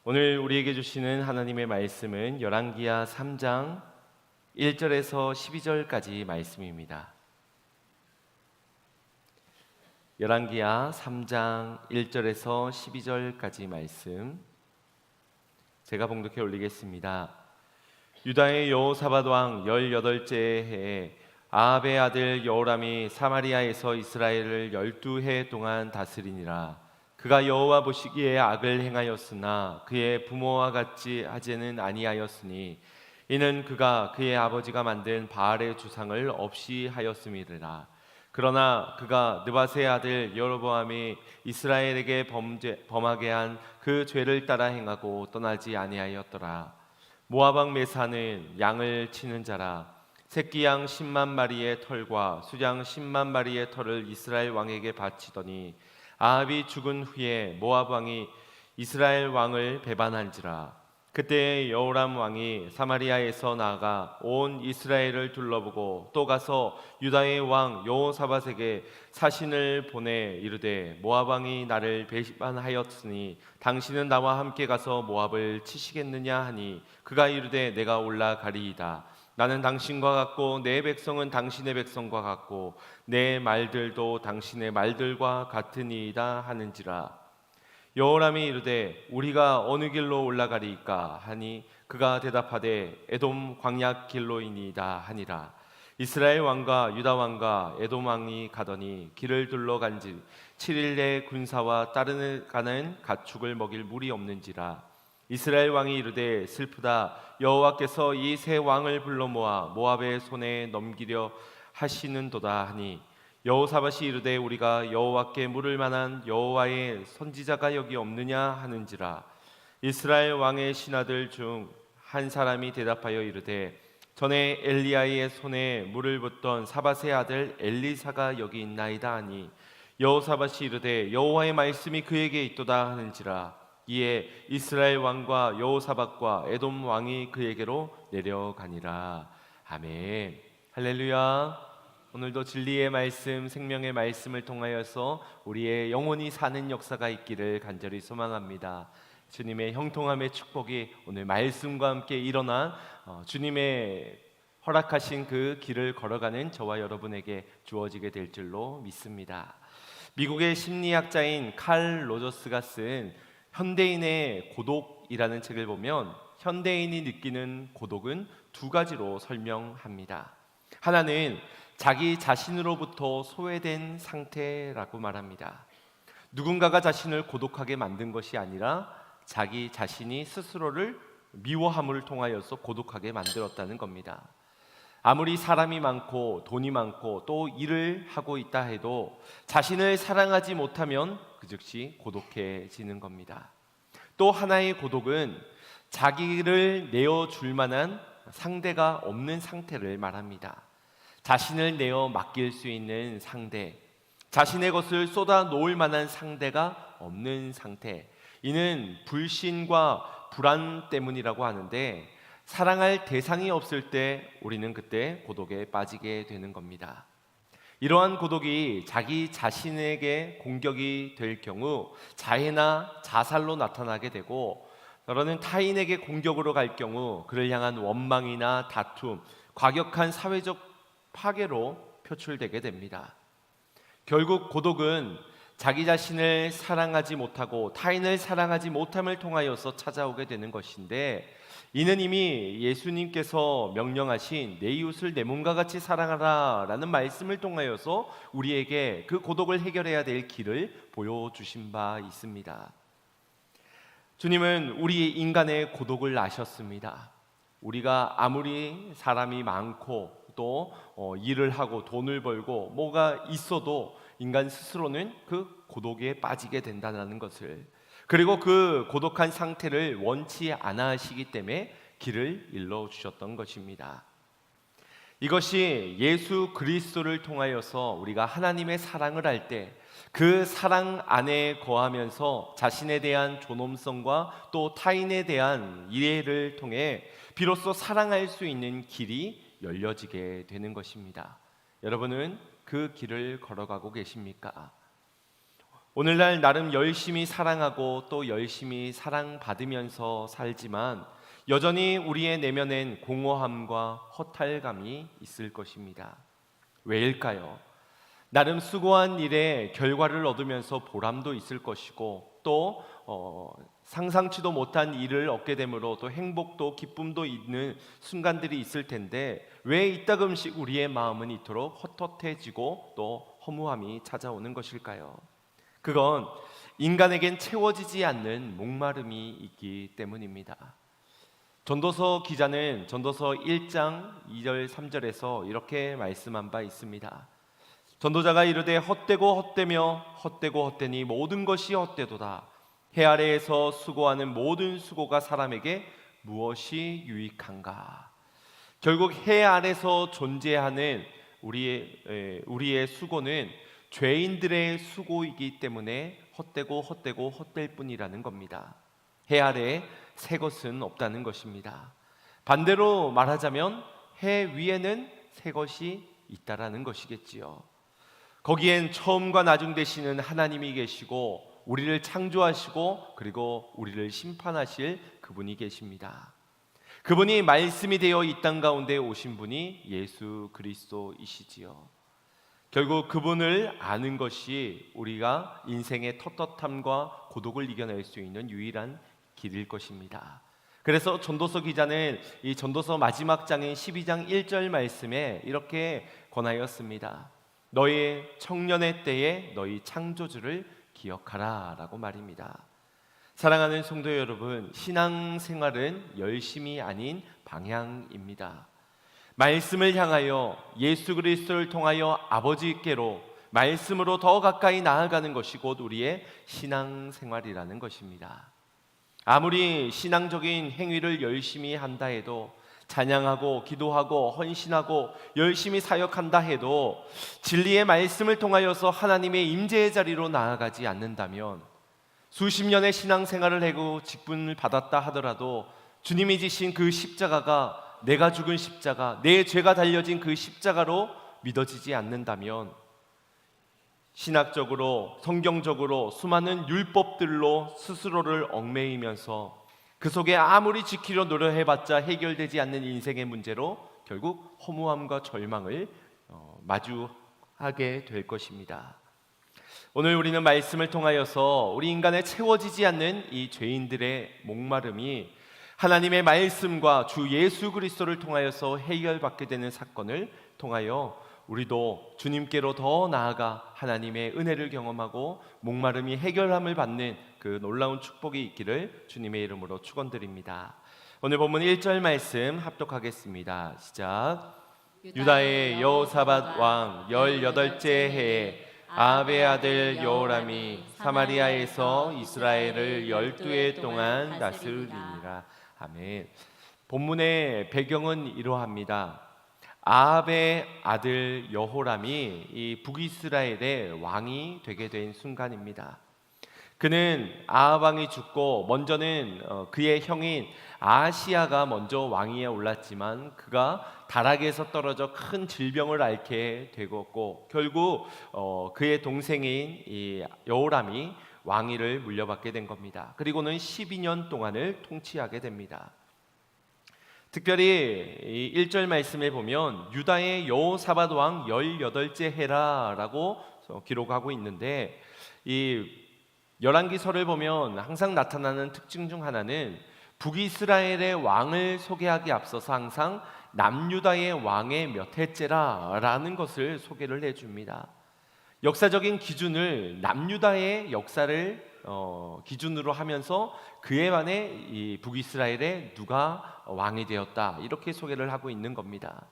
오늘 우리에게 주시는 하나님의 말씀은 열왕기하 3장 1절에서 12절까지 말씀입니다. 열왕기하 3장 1절에서 12절까지 말씀 제가 봉독해 올리겠습니다. 유다의 여호사밧 왕 18째 해에 아합의 아들 여호람이 사마리아에서 이스라엘을 12해 동안 다스리니라. 그가 여호와 보시기에 악을 행하였으나 그의 부모와 같이 하지는 아니하였으니 이는 그가 그의 아버지가 만든 바알의 주상을 없이 하였음이라. 그러나 그가 느밧의 아들 여로보암이 이스라엘에게 범하게 한 그 죄를 따라 행하고 떠나지 아니하였더라. 모압 왕 메사는 양을 치는 자라. 새끼 양 10만 마리의 털과 수양 10만 마리의 털을 이스라엘 왕에게 바치더니 아합이 죽은 후에 모압 왕이 이스라엘 왕을 배반한지라. 그때 여호람 왕이 사마리아에서 나아가 온 이스라엘을 둘러보고 또 가서 유다의 왕 여호사밧에게 사신을 보내 이르되 모압 왕이 나를 배반하였으니 당신은 나와 함께 가서 모압을 치시겠느냐 하니 그가 이르되 내가 올라가리이다. 나는 당신과 같고 내 백성은 당신의 백성과 같고 내 말들도 당신의 말들과 같으니이다 하는지라. 여호람이 이르되 우리가 어느 길로 올라가리이까 하니 그가 대답하되 에돔 광야 길로이니이다 하니라. 이스라엘 왕과 유다 왕과 에돔 왕이 가더니 길을 둘러간지 7일 내에 군사와 따르는 가축을 먹일 물이 없는지라. 이스라엘 왕이 이르되 슬프다. 여호와께서 이 세 왕을 불러 모아 모압의 손에 넘기려 하시는도다 하니 여호사밧이 이르되 우리가 여호와께 물을 만한 여호와의 선지자가 여기 없느냐 하는지라. 이스라엘 왕의 신하들 중 한 사람이 대답하여 이르되 전에 엘리야의 손에 물을 붓던 사밧의 아들 엘리사가 여기 있나이다 하니 여호사밧이 이르되 여호와의 말씀이 그에게 있도다 하는지라. 이에 이스라엘 왕과 여호사밧과 에돔 왕이 그에게로 내려가니라. 아멘. 할렐루야. 오늘도 진리의 말씀, 생명의 말씀을 통하여서 우리의 영혼이 사는 역사가 있기를 간절히 소망합니다. 주님의 형통함의 축복이 오늘 말씀과 함께 일어나 주님의 허락하신 그 길을 걸어가는 저와 여러분에게 주어지게 될 줄로 믿습니다. 미국의 심리학자인 칼 로저스가 쓴 현대인의 고독이라는 책을 보면 현대인이 느끼는 고독은 두 가지로 설명합니다. 하나는 자기 자신으로부터 소외된 상태라고 말합니다. 누군가가 자신을 고독하게 만든 것이 아니라 자기 자신이 스스로를 미워함을 통하여서 고독하게 만들었다는 겁니다. 아무리 사람이 많고 돈이 많고 또 일을 하고 있다 해도 자신을 사랑하지 못하면 그 즉시 고독해지는 겁니다. 또 하나의 고독은 자기를 내어줄 만한 상대가 없는 상태를 말합니다. 자신을 내어 맡길 수 있는 상대, 자신의 것을 쏟아 놓을 만한 상대가 없는 상태, 이는 불신과 불안 때문이라고 하는데 사랑할 대상이 없을 때 우리는 그때 고독에 빠지게 되는 겁니다. 이러한 고독이 자기 자신에게 공격이 될 경우 자해나 자살로 나타나게 되고, 때로는 타인에게 공격으로 갈 경우 그를 향한 원망이나 다툼, 과격한 사회적 파괴로 표출되게 됩니다. 결국 고독은 자기 자신을 사랑하지 못하고 타인을 사랑하지 못함을 통하여서 찾아오게 되는 것인데, 이는 이미 예수님께서 명령하신 내 이웃을 내 몸과 같이 사랑하라 라는 말씀을 통하여서 우리에게 그 고독을 해결해야 될 길을 보여주신 바 있습니다. 주님은 우리 인간의 고독을 아셨습니다. 우리가 아무리 사람이 많고 또 일을 하고 돈을 벌고 뭐가 있어도 인간 스스로는 그 고독에 빠지게 된다는 것을, 그리고 그 고독한 상태를 원치 않아 하시기 때문에 길을 일러 주셨던 것입니다. 이것이 예수 그리스도를 통하여서 우리가 하나님의 사랑을 할 때 그 사랑 안에 거하면서 자신에 대한 존엄성과 또 타인에 대한 이해를 통해 비로소 사랑할 수 있는 길이 열려지게 되는 것입니다. 여러분은 그 길을 걸어가고 계십니까? 오늘날 나름 열심히 사랑하고 또 열심히 사랑받으면서 살지만 여전히 우리의 내면엔 공허함과 허탈감이 있을 것입니다. 왜일까요? 나름 수고한 일에 결과를 얻으면서 보람도 있을 것이고 또 상상치도 못한 일을 얻게 되므로 또 행복도 기쁨도 있는 순간들이 있을 텐데 왜 이따금씩 우리의 마음은 이토록 헛헛해지고 또 허무함이 찾아오는 것일까요? 그건 인간에겐 채워지지 않는 목마름이 있기 때문입니다. 전도서 기자는 전도서 1장 2절 3절에서 이렇게 말씀한 바 있습니다. 전도자가 이르되 헛되고 헛되며 헛되고 헛되니 모든 것이 헛되도다. 해 아래에서 수고하는 모든 수고가 사람에게 무엇이 유익한가? 결국 해 아래서 존재하는 우리의 수고는 죄인들의 수고이기 때문에 헛되고 헛되고 헛될 뿐이라는 겁니다. 해 아래에 새 것은 없다는 것입니다. 반대로 말하자면 해 위에는 새 것이 있다라는 것이겠지요. 거기엔 처음과 나중 되시는 하나님이 계시고 우리를 창조하시고 그리고 우리를 심판하실 그분이 계십니다. 그분이 말씀이 되어 이 땅 가운데 오신 분이 예수 그리스도이시지요. 결국 그분을 아는 것이 우리가 인생의 텁텁함과 고독을 이겨낼 수 있는 유일한 길일 것입니다. 그래서 전도서 기자는 이 전도서 마지막 장인 12장 1절 말씀에 이렇게 권하였습니다. 너의 청년의 때에 너희 창조주를 기억하라 라고 말입니다. 사랑하는 성도 여러분, 신앙생활은 열심이 아닌 방향입니다. 말씀을 향하여 예수 그리스도를 통하여 아버지께로 말씀으로 더 가까이 나아가는 것이 곧 우리의 신앙생활이라는 것입니다. 아무리 신앙적인 행위를 열심히 한다 해도 찬양하고 기도하고 헌신하고 열심히 사역한다 해도 진리의 말씀을 통하여서 하나님의 임재의 자리로 나아가지 않는다면 수십 년의 신앙생활을 하고 직분을 받았다 하더라도 주님이 지신 그 십자가가 내가 죽은 십자가, 내 죄가 달려진 그 십자가로 믿어지지 않는다면 신학적으로 성경적으로 수많은 율법들로 스스로를 얽매이면서 그 속에 아무리 지키려 노력해봤자 해결되지 않는 인생의 문제로 결국 허무함과 절망을 마주하게 될 것입니다. 오늘 우리는 말씀을 통하여서 우리 인간의 채워지지 않는 이 죄인들의 목마름이 하나님의 말씀과 주 예수 그리스도를 통하여서 해결받게 되는 사건을 통하여 우리도 주님께로 더 나아가 하나님의 은혜를 경험하고 목마름이 해결함을 받는 그 놀라운 축복이 있기를 주님의 이름으로 축원드립니다. 오늘 본문 1절 말씀 합독하겠습니다. 시작. 유다의 여호사밧 왕 18째 해에 아합의 아들 여호람이 사마리아에서 이스라엘을 12해 동안 다스리니라. 아멘. 본문의 배경은 이러합니다. 아합의 아들 여호람이 이 북이스라엘의 왕이 되게 된 순간입니다. 그는 아합 왕이 죽고 먼저는 그의 형인 아하시야가 먼저 왕위에 올랐지만 그가 다락에서 떨어져 큰 질병을 앓게 되었고 결국 그의 동생인 이 여호람이 왕위를 물려받게 된 겁니다. 그리고는 12년 동안을 통치하게 됩니다. 특별히 이 1절 말씀에 보면 유다의 여호사밧 왕 18째 해라라고 기록하고 있는데 이 열왕기서를 보면 항상 나타나는 특징 중 하나는 북이스라엘의 왕을 소개하기 앞서서 항상 남유다의 왕의 몇 해째라라는 것을 소개를 해줍니다. 역사적인 기준을 남유다의 역사를 기준으로 하면서 그에 반해 이 북이스라엘에 누가 왕이 되었다 이렇게 소개를 하고 있는 겁니다.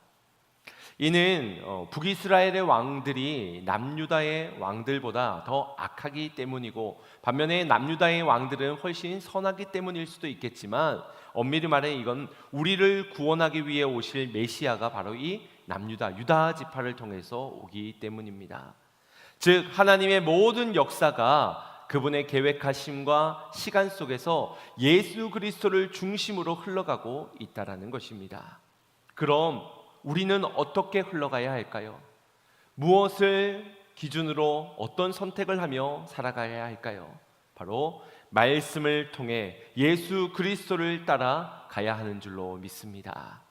이는 북이스라엘의 왕들이 남유다의 왕들보다 더 악하기 때문이고 반면에 남유다의 왕들은 훨씬 선하기 때문일 수도 있겠지만 엄밀히 말해 이건 우리를 구원하기 위해 오실 메시아가 바로 이 남유다 유다 지파를 통해서 오기 때문입니다. 즉 하나님의 모든 역사가 그분의 계획하심과 시간 속에서 예수 그리스도를 중심으로 흘러가고 있다라는 것입니다. 그럼 우리는 어떻게 흘러가야 할까요? 무엇을 기준으로 어떤 선택을 하며 살아가야 할까요? 바로 말씀을 통해 예수 그리스도를 따라 가야 하는 줄로 믿습니다.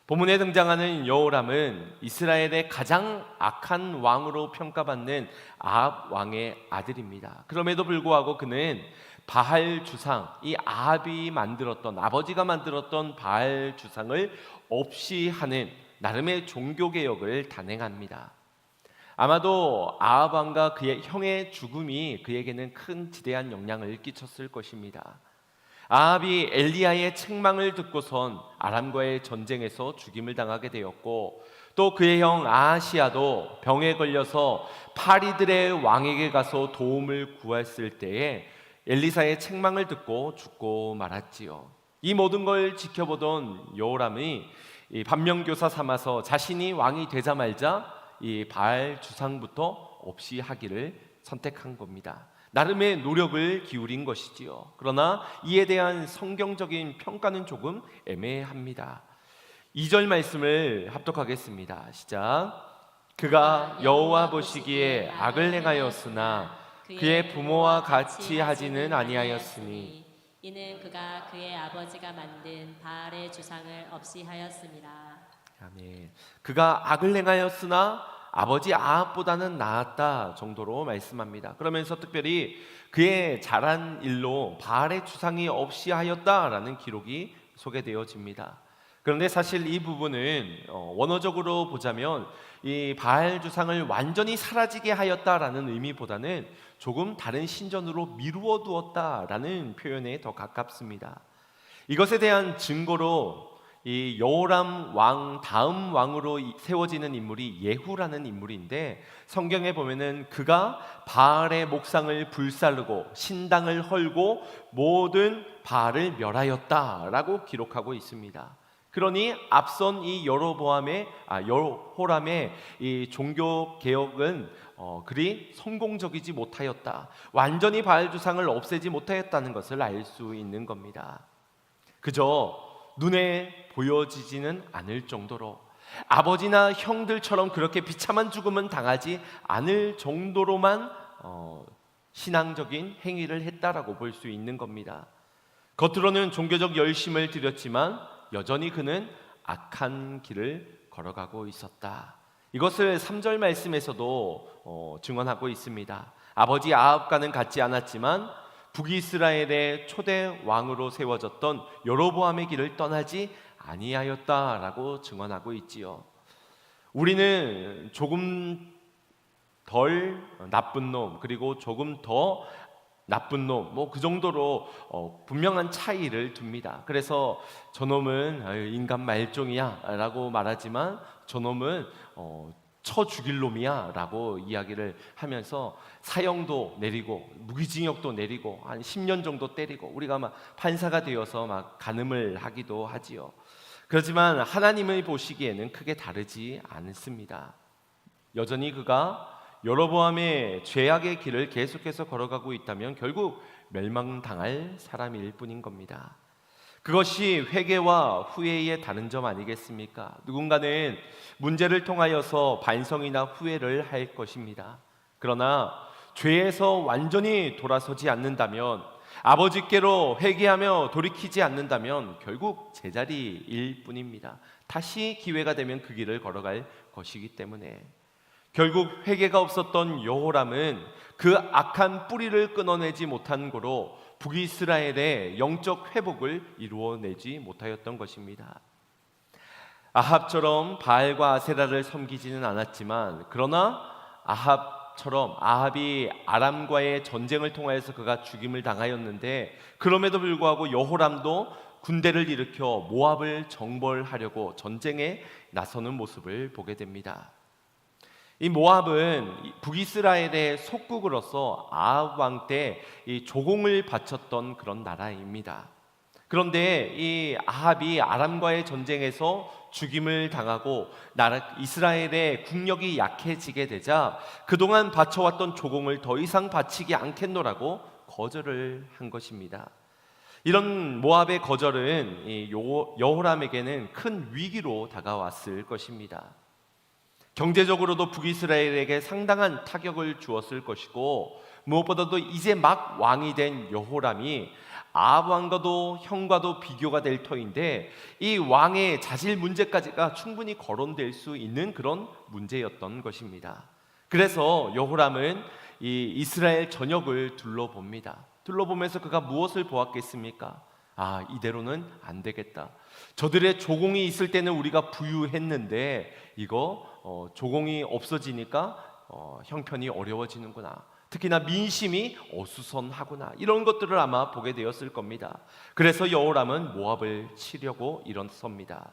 본문에 등장하는 여호람은 이스라엘의 가장 악한 왕으로 평가받는 아합 왕의 아들입니다. 그럼에도 불구하고 그는 바알 주상, 이 아합이 만들었던, 아버지가 만들었던 바알 주상을 없이 하는 나름의 종교개혁을 단행합니다. 아마도 아합 왕과 그의 형의 죽음이 그에게는 큰 지대한 영향을 끼쳤을 것입니다. 아합이 엘리야의 책망을 듣고선 아람과의 전쟁에서 죽임을 당하게 되었고, 또 그의 형 아하시아도 병에 걸려서 파리들의 왕에게 가서 도움을 구했을 때에 엘리사의 책망을 듣고 죽고 말았지요. 이 모든 걸 지켜보던 여호람이 이 반면교사 삼아서 자신이 왕이 되자 말자 이 바알 주상부터 없이 하기를 선택한 겁니다. 나름의 노력을 기울인 것이지요. 그러나 이에 대한 성경적인 평가는 조금 애매합니다. 2절 말씀을 합독하겠습니다. 시작. 그가 여호와 보시기에 악을 행하였으나 그의 부모와 같이 하지는 아니하였으니 이는 그가 그의 아버지가 만든 바알의 주상을 없이 하였습니다. 아멘. 그가 악을 행하였으나 아버지 아합보다는 나았다 정도로 말씀합니다. 그러면서 특별히 그의 잘한 일로 바알의 주상이 없이 하였다라는 기록이 소개되어집니다. 그런데 사실 이 부분은 원어적으로 보자면 이 바알 주상을 완전히 사라지게 하였다라는 의미보다는 조금 다른 신전으로 미루어 두었다라는 표현에 더 가깝습니다. 이것에 대한 증거로 이 여호람 왕 다음 왕으로 세워지는 인물이 예후라는 인물인데, 성경에 보면은 그가 바알의 목상을 불사르고 신당을 헐고 모든 바알을 멸하였다라고 기록하고 있습니다. 그러니 앞선 이 여로보암의 여호람의 이 종교 개혁은 그리 성공적이지 못하였다, 완전히 바알 주상을 없애지 못하였다는 것을 알 수 있는 겁니다. 그저 눈에 보여지지는 않을 정도로, 아버지나 형들처럼 그렇게 비참한 죽음은 당하지 않을 정도로만 신앙적인 행위를 했다라고 볼 수 있는 겁니다. 겉으로는 종교적 열심을 들였지만 여전히 그는 악한 길을 걸어가고 있었다. 이것을 3절 말씀에서도 증언하고 있습니다. 아버지 아합과는 같지 않았지만 북이스라엘의 초대 왕으로 세워졌던 여로보암의 길을 떠나지 아니하였다라고 증언하고 있지요. 우리는 조금 덜 나쁜 놈, 그리고 조금 더 나쁜 놈, 그 정도로 분명한 차이를 둡니다. 그래서 저놈은 인간 말종이야 라고 말하지만 저놈은 쳐 죽일 놈이야 라고 이야기를 하면서 사형도 내리고 무기징역도 내리고 한 10년 정도 때리고, 우리가 막 판사가 되어서 막 간음을 하기도 하지요. 그렇지만 하나님의 보시기에는 크게 다르지 않습니다. 여전히 그가 여로보암의 죄악의 길을 계속해서 걸어가고 있다면 결국 멸망당할 사람일 뿐인 겁니다. 그것이 회개와 후회의 다른 점 아니겠습니까? 누군가는 문제를 통하여서 반성이나 후회를 할 것입니다. 그러나 죄에서 완전히 돌아서지 않는다면, 아버지께로 회개하며 돌이키지 않는다면 결국 제자리일 뿐입니다. 다시 기회가 되면 그 길을 걸어갈 것이기 때문에 결국 회개가 없었던 여호람은 그 악한 뿌리를 끊어내지 못한 고로 북이스라엘의 영적 회복을 이루어내지 못하였던 것입니다. 아합처럼 바알과 아세라를 섬기지는 않았지만, 그러나 아합이 아람과의 전쟁을 통하여서 그가 죽임을 당하였는데, 그럼에도 불구하고 여호람도 군대를 일으켜 모압을 정벌하려고 전쟁에 나서는 모습을 보게 됩니다. 이 모압은 북이스라엘의 속국으로서 아합 왕 때 이 조공을 바쳤던 그런 나라입니다. 그런데 이 아합이 아람과의 전쟁에서 죽임을 당하고 이스라엘의 국력이 약해지게 되자 그동안 바쳐왔던 조공을 더 이상 바치지 않겠노라고 거절을 한 것입니다. 이런 모압의 거절은 여호람에게는 큰 위기로 다가왔을 것입니다. 경제적으로도 북이스라엘에게 상당한 타격을 주었을 것이고, 무엇보다도 이제 막 왕이 된 여호람이 아합 왕과도 형과도 비교가 될 터인데, 이 왕의 자질 문제까지가 충분히 거론될 수 있는 그런 문제였던 것입니다. 그래서 여호람은 이 이스라엘 전역을 둘러봅니다. 둘러보면서 그가 무엇을 보았겠습니까? 이대로는 안 되겠다. 저들의 조공이 있을 때는 우리가 부유했는데 이거 조공이 없어지니까 형편이 어려워지는구나. 특히나 민심이 어수선하구나. 이런 것들을 아마 보게 되었을 겁니다. 그래서 여호람은 모압을 치려고 일어섭니다.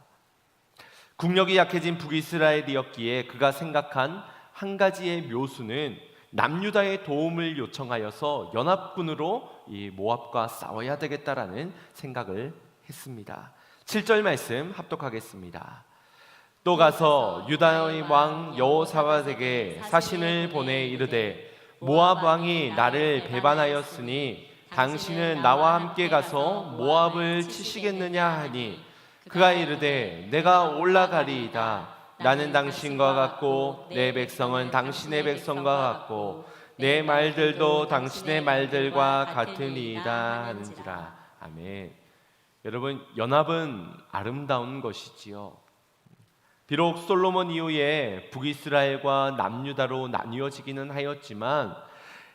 국력이 약해진 북이스라엘이었기에 그가 생각한 한 가지의 묘수는 남유다의 도움을 요청하여서 연합군으로 이 모압과 싸워야 되겠다라는 생각을 했습니다. 7절 말씀 합독하겠습니다. 또 가서 유다의 왕 여호사밧에게 사신을 보내 이르되 모압 왕이 나를 배반하였으니 당신은 나와 함께 가서 모압을 치시겠느냐 하니 그가 이르되 내가 올라가리이다. 나는 당신과 같고 내 백성은 당신의 백성과 같고 내 말들도 당신의 말들과 같으니이다 하는지라. 아멘. 여러분, 연합은 아름다운 것이지요. 비록 솔로몬 이후에 북이스라엘과 남유다로 나뉘어지기는 하였지만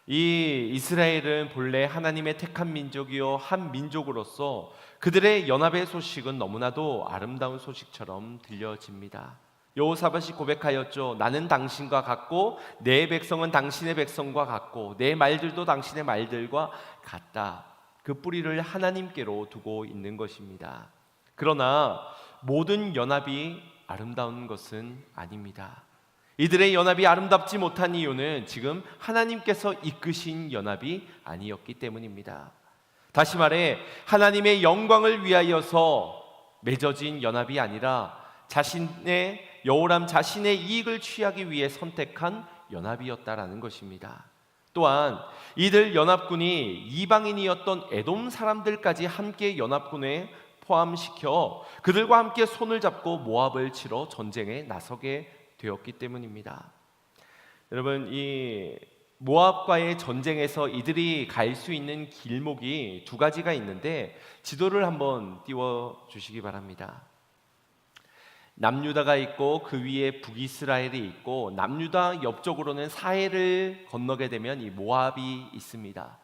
이 이스라엘은 본래 하나님의 택한 민족이요 한 민족으로서 그들의 연합의 소식은 너무나도 아름다운 소식처럼 들려집니다. 여호사밧이 고백하였죠. 나는 당신과 같고 내 백성은 당신의 백성과 같고 내 말들도 당신의 말들과 같다. 그 뿌리를 하나님께로 두고 있는 것입니다. 그러나 모든 연합이 아름다운 것은 아닙니다. 이들의 연합이 아름답지 못한 이유는 지금 하나님께서 이끄신 연합이 아니었기 때문입니다. 다시 말해 하나님의 영광을 위하여서 맺어진 연합이 아니라 여호람 자신의 이익을 취하기 위해 선택한 연합이었다라는 것입니다. 또한 이들 연합군이 이방인이었던 에돔 사람들까지 함께 연합군에 포함시켜 그들과 함께 손을 잡고 모압을 치러 전쟁에 나서게 되었기 때문입니다. 여러분, 이 모압과의 전쟁에서 이들이 갈 수 있는 길목이 두 가지가 있는데 지도를 한번 띄워 주시기 바랍니다. 남유다가 있고 그 위에 북이스라엘이 있고 남유다 옆쪽으로는 사해를 건너게 되면 이 모압이 있습니다.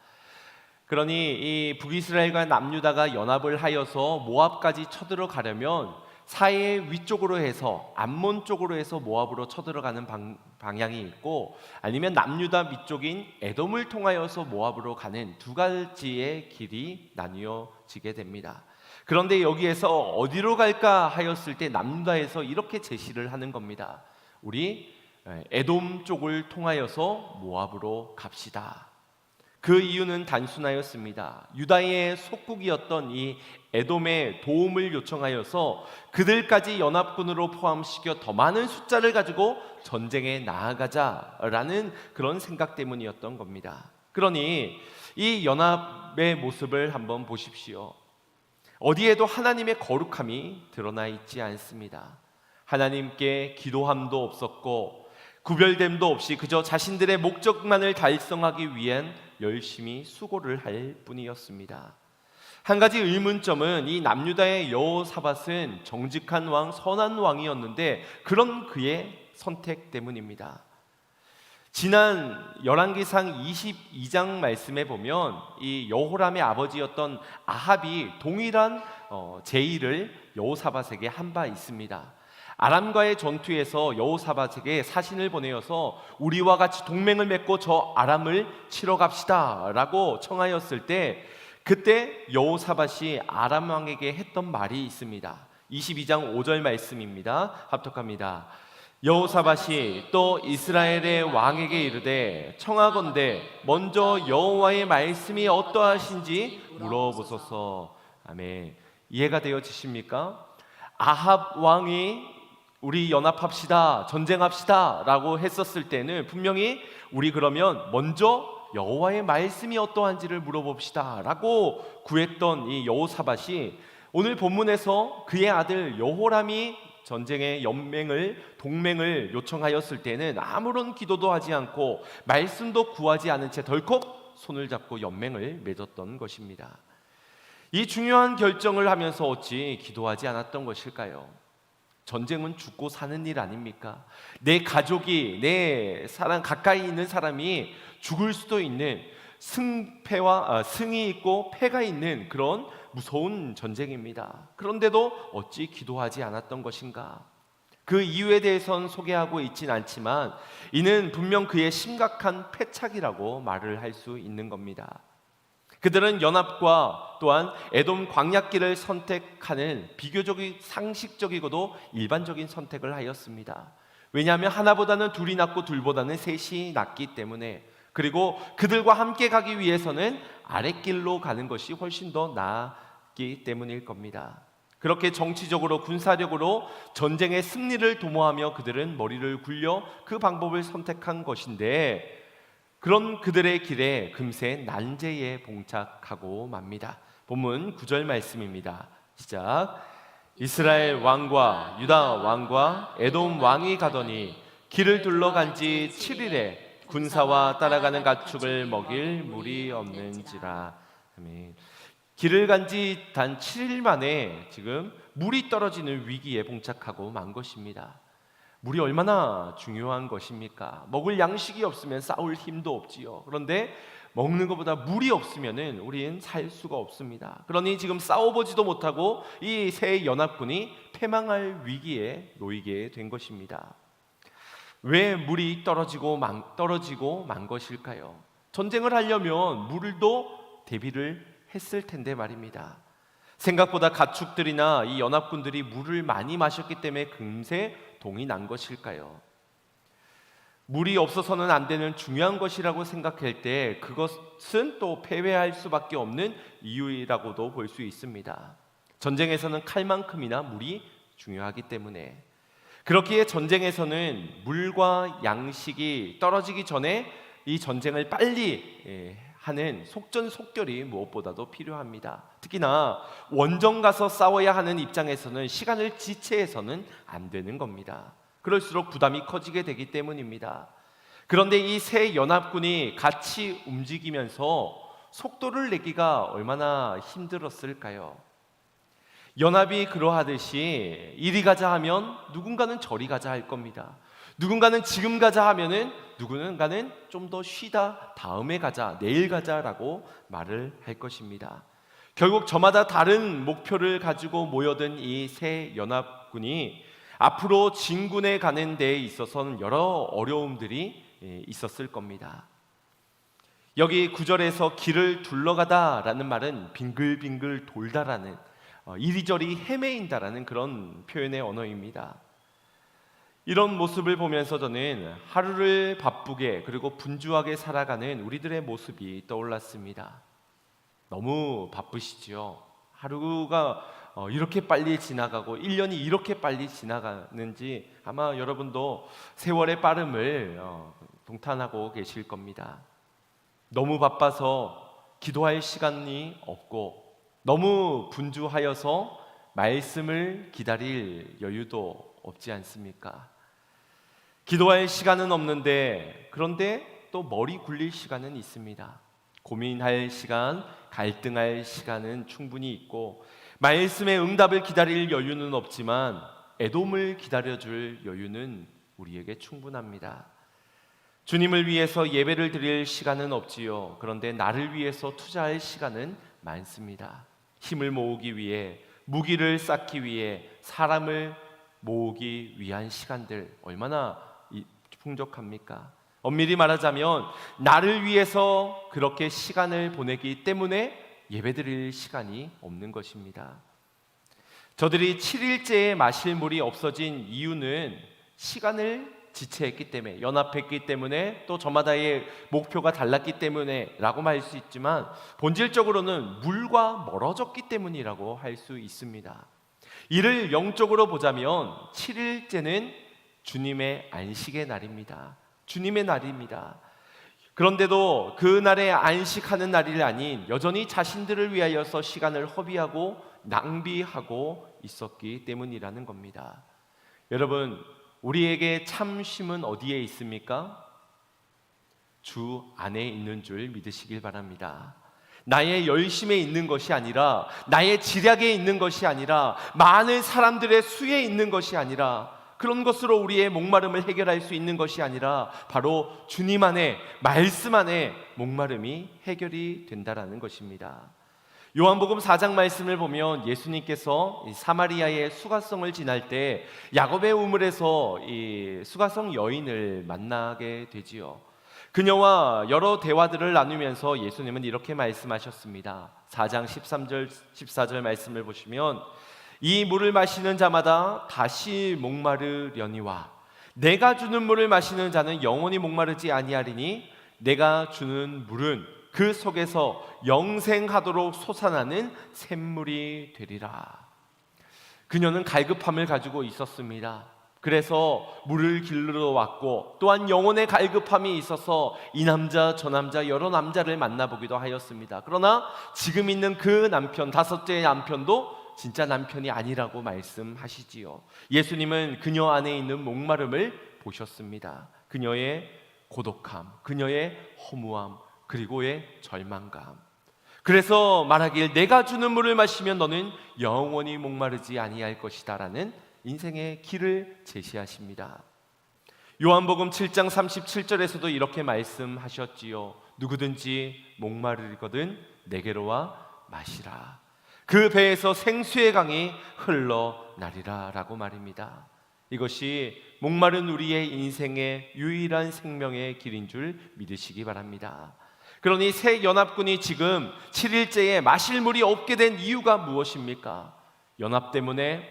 그러니 이 북이스라엘과 남유다가 연합을 하여서 모압까지 쳐들어가려면 사해 위쪽으로 해서 암몬 쪽으로 해서 모압으로 쳐들어가는 방향이 있고 아니면 남유다 밑쪽인 에돔을 통하여서 모압으로 가는 두 가지의 길이 나뉘어지게 됩니다. 그런데 여기에서 어디로 갈까 하였을 때 남유다에서 이렇게 제시를 하는 겁니다. 우리 에돔 쪽을 통하여서 모압으로 갑시다. 그 이유는 단순하였습니다. 유다의 속국이었던 이 에돔의 도움을 요청하여서 그들까지 연합군으로 포함시켜 더 많은 숫자를 가지고 전쟁에 나아가자라는 그런 생각 때문이었던 겁니다. 그러니 이 연합의 모습을 한번 보십시오. 어디에도 하나님의 거룩함이 드러나 있지 않습니다. 하나님께 기도함도 없었고 구별됨도 없이 그저 자신들의 목적만을 달성하기 위한 열심히 수고를 할 뿐이었습니다. 한 가지 의문점은 이 남유다의 여호사밧은 정직한 왕, 선한 왕이었는데 그런 그의 선택 때문입니다. 지난 열왕기상 22장 말씀에 보면 이 여호람의 아버지였던 아합이 동일한 제의를 여호사밧에게 한 바 있습니다. 아람과의 전투에서 여호사밧에게 사신을 보내어서 우리와 같이 동맹을 맺고 저 아람을 치러 갑시다 라고 청하였을 때 그때 여호사밧이 아람 왕에게 했던 말이 있습니다. 22장 5절 말씀입니다. 합독합니다. 여호사밧이 또 이스라엘의 왕에게 이르되 청하건대 먼저 여호와의 말씀이 어떠하신지 물어보소서. 아멘. 이해가 되어지십니까? 아합 왕이 우리 연합합시다, 전쟁합시다 라고 했었을 때는 분명히 우리 그러면 먼저 여호와의 말씀이 어떠한지를 물어봅시다 라고 구했던 이 여호사밧이 오늘 본문에서 그의 아들 여호람이 전쟁의 동맹을 요청하였을 때는 아무런 기도도 하지 않고 말씀도 구하지 않은 채 덜컥 손을 잡고 연맹을 맺었던 것입니다. 이 중요한 결정을 하면서 어찌 기도하지 않았던 것일까요? 전쟁은 죽고 사는 일 아닙니까? 내 가족이, 내 사랑 가까이 있는 사람이 죽을 수도 있는 승이 있고 패가 있는 그런 무서운 전쟁입니다. 그런데도 어찌 기도하지 않았던 것인가? 그 이유에 대해서는 소개하고 있진 않지만 이는 분명 그의 심각한 패착이라고 말을 할 수 있는 겁니다. 그들은 연합과 또한 에돔 광야길을 선택하는 비교적 상식적이고도 일반적인 선택을 하였습니다. 왜냐하면 하나보다는 둘이 낫고 둘보다는 셋이 낫기 때문에, 그리고 그들과 함께 가기 위해서는 아랫길로 가는 것이 훨씬 더 나았기 때문일 겁니다. 그렇게 정치적으로 군사력으로 전쟁의 승리를 도모하며 그들은 머리를 굴려 그 방법을 선택한 것인데, 그런 그들의 길에 금세 난제에 봉착하고 맙니다. 본문 9절 말씀입니다. 시작. 이스라엘 왕과 유다 왕과 에돔 왕이 가더니 길을 둘러간 지 7일에 군사와 따라가는 가축을 먹일 물이 없는지라. 아멘. 길을 간 지 단 7일 만에 지금 물이 떨어지는 위기에 봉착하고 만 것입니다. 물이 얼마나 중요한 것입니까? 먹을 양식이 없으면 싸울 힘도 없지요. 그런데 먹는 것보다 물이 없으면 우리는 살 수가 없습니다. 그러니 지금 싸워보지도 못하고 이 세 연합군이 패망할 위기에 놓이게 된 것입니다. 왜 물이 떨어지고 만 것일까요? 전쟁을 하려면 물도 대비를 했을 텐데 말입니다. 생각보다 가축들이나 이 연합군들이 물을 많이 마셨기 때문에 금세 동이 난 것일까요? 물이 없어서는 안 되는 중요한 것이라고 생각할 때 그것은 또 패배할 수밖에 없는 이유라고도 볼 수 있습니다. 전쟁에서는 칼만큼이나 물이 중요하기 때문에, 그렇기에 전쟁에서는 물과 양식이 떨어지기 전에 이 전쟁을 빨리 하는 속전속결이 무엇보다도 필요합니다. 특히나 원정 가서 싸워야 하는 입장에서는 시간을 지체해서는 안 되는 겁니다. 그럴수록 부담이 커지게 되기 때문입니다. 그런데 이 세 연합군이 같이 움직이면서 속도를 내기가 얼마나 힘들었을까요? 연합이 그러하듯이 이리 가자 하면 누군가는 저리 가자 할 겁니다. 누군가는 지금 가자 하면은 누군가는 좀 더 쉬다 다음에 가자, 내일 가자라고 말을 할 것입니다. 결국 저마다 다른 목표를 가지고 모여든 이 세 연합군이 앞으로 진군에 가는 데에 있어서는 여러 어려움들이 있었을 겁니다. 여기 9절에서 길을 둘러가다라는 말은 빙글빙글 돌다라는, 이리저리 헤매인다라는 그런 표현의 언어입니다. 이런 모습을 보면서 저는 하루를 바쁘게 그리고 분주하게 살아가는 우리들의 모습이 떠올랐습니다. 너무 바쁘시죠? 하루가 이렇게 빨리 지나가고 1년이 이렇게 빨리 지나가는지 아마 여러분도 세월의 빠름을 동탄하고 계실 겁니다. 너무 바빠서 기도할 시간이 없고, 너무 분주하여서 말씀을 기다릴 여유도 없지 않습니까? 기도할 시간은 없는데, 그런데 또 머리 굴릴 시간은 있습니다. 고민할 시간, 갈등할 시간은 충분히 있고, 말씀의 응답을 기다릴 여유는 없지만 애돔을 기다려줄 여유는 우리에게 충분합니다. 주님을 위해서 예배를 드릴 시간은 없지요. 그런데 나를 위해서 투자할 시간은 많습니다. 힘을 모으기 위해, 무기를 쌓기 위해, 사람을 모으기 위한 시간들 얼마나 풍족합니까? 엄밀히 말하자면 나를 위해서 그렇게 시간을 보내기 때문에 예배드릴 시간이 없는 것입니다. 저들이 7일째에 마실 물이 없어진 이유는 시간을 지체했기 때문에, 연합했기 때문에, 또 저마다의 목표가 달랐기 때문에 라고 할 수 있지만 본질적으로는 물과 멀어졌기 때문이라고 할 수 있습니다. 이를 영적으로 보자면 7일째는 주님의 안식의 날입니다. 주님의 날입니다. 그런데도 그 날에 안식하는 날이 아닌 여전히 자신들을 위하여서 시간을 허비하고 낭비하고 있었기 때문이라는 겁니다. 여러분, 우리에게 참 쉼은 어디에 있습니까? 주 안에 있는 줄 믿으시길 바랍니다. 나의 열심에 있는 것이 아니라, 나의 지략에 있는 것이 아니라, 많은 사람들의 수에 있는 것이 아니라, 그런 것으로 우리의 목마름을 해결할 수 있는 것이 아니라 바로 주님 안에, 말씀 안에 목마름이 해결이 된다라는 것입니다. 요한복음 4장 말씀을 보면 예수님께서 사마리아의 수가성을 지날 때 야곱의 우물에서 이 수가성 여인을 만나게 되지요. 그녀와 여러 대화들을 나누면서 예수님은 이렇게 말씀하셨습니다. 4장 13절 14절 말씀을 보시면 이 물을 마시는 자마다 다시 목마르려니와 내가 주는 물을 마시는 자는 영원히 목마르지 아니하리니 내가 주는 물은 그 속에서 영생하도록 솟아나는 샘물이 되리라. 그녀는 갈급함을 가지고 있었습니다. 그래서 물을 길러 왔고 또한 영혼의 갈급함이 있어서 이 남자 저 남자 여러 남자를 만나보기도 하였습니다. 그러나 지금 있는 그 남편, 다섯째 남편도 진짜 남편이 아니라고 말씀하시지요. 예수님은 그녀 안에 있는 목마름을 보셨습니다. 그녀의 고독함, 그녀의 허무함, 그리고의 절망감. 그래서 말하길 내가 주는 물을 마시면 너는 영원히 목마르지 아니할 것이다 라는 인생의 길을 제시하십니다. 요한복음 7장 37절에서도 이렇게 말씀하셨지요. 누구든지 목마르거든 내게로 와 마시라. 그 배에서 생수의 강이 흘러나리라 라고 말입니다. 이것이 목마른 우리의 인생의 유일한 생명의 길인 줄 믿으시기 바랍니다. 그러니 새 연합군이 지금 7일째에 마실 물이 없게 된 이유가 무엇입니까? 연합 때문에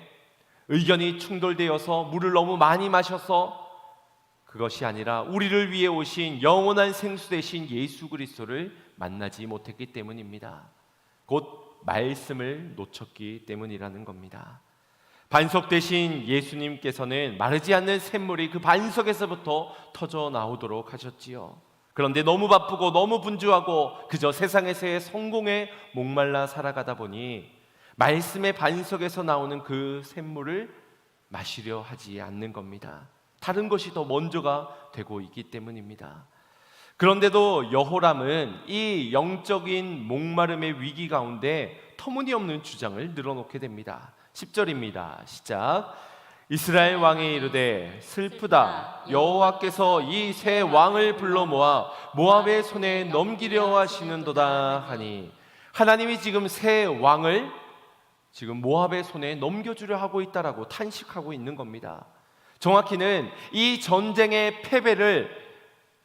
의견이 충돌되어서 물을 너무 많이 마셔서 그것이 아니라 우리를 위해 오신 영원한 생수 되신 예수 그리스도를 만나지 못했기 때문입니다. 곧 말씀을 놓쳤기 때문이라는 겁니다. 반석 대신 예수님께서는 마르지 않는 샘물이 그 반석에서부터 터져 나오도록 하셨지요. 그런데 너무 바쁘고 너무 분주하고 그저 세상에서의 성공에 목말라 살아가다 보니 말씀의 반석에서 나오는 그 샘물을 마시려 하지 않는 겁니다. 다른 것이 더 먼저가 되고 있기 때문입니다. 그런데도 여호람은 이 영적인 목마름의 위기 가운데 터무니없는 주장을 늘어놓게 됩니다. 10절입니다. 시작. 이스라엘 왕이 이르되 슬프다. 여호와께서 이 새 왕을 불러 모아 모압의 손에 넘기려 하시는도다 하니, 하나님이 지금 새 왕을 지금 모압의 손에 넘겨주려 하고 있다라고 탄식하고 있는 겁니다. 정확히는 이 전쟁의 패배를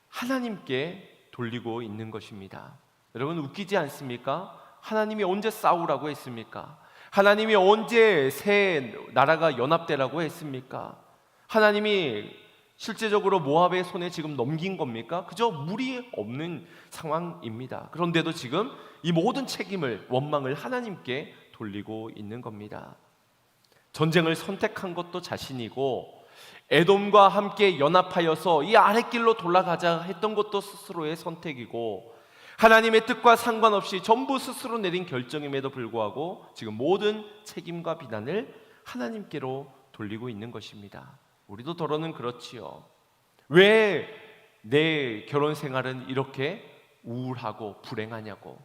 하나님께 돌리고 있는 것입니다. 여러분, 웃기지 않습니까? 하나님이 언제 싸우라고 했습니까? 하나님이 언제 새 나라가 연합되라고 했습니까? 하나님이 실제적으로 모압의 손에 지금 넘긴 겁니까? 그저 물이 없는 상황입니다. 그런데도 지금 이 모든 책임을, 원망을 하나님께 돌리고 있는 겁니다. 전쟁을 선택한 것도 자신이고 에돔과 함께 연합하여서 이 아랫길로 돌아가자 했던 것도 스스로의 선택이고 하나님의 뜻과 상관없이 전부 스스로 내린 결정임에도 불구하고 지금 모든 책임과 비난을 하나님께로 돌리고 있는 것입니다. 우리도 더러는 그렇지요. 왜 내 결혼 생활은 이렇게 우울하고 불행하냐고.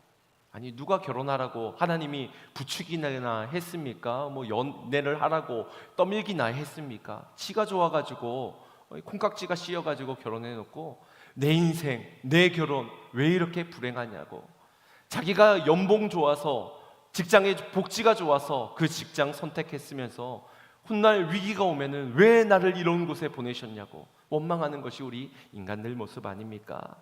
아니, 누가 결혼하라고 하나님이 부추기나 했습니까? 뭐 연애를 하라고 떠밀기나 했습니까? 지가 좋아가지고 콩깍지가 씌어가지고 결혼해놓고 내 인생, 내 결혼 왜 이렇게 불행하냐고. 자기가 연봉 좋아서, 직장의 복지가 좋아서 그 직장 선택했으면서 훗날 위기가 오면은 왜 나를 이런 곳에 보내셨냐고 원망하는 것이 우리 인간들 모습 아닙니까?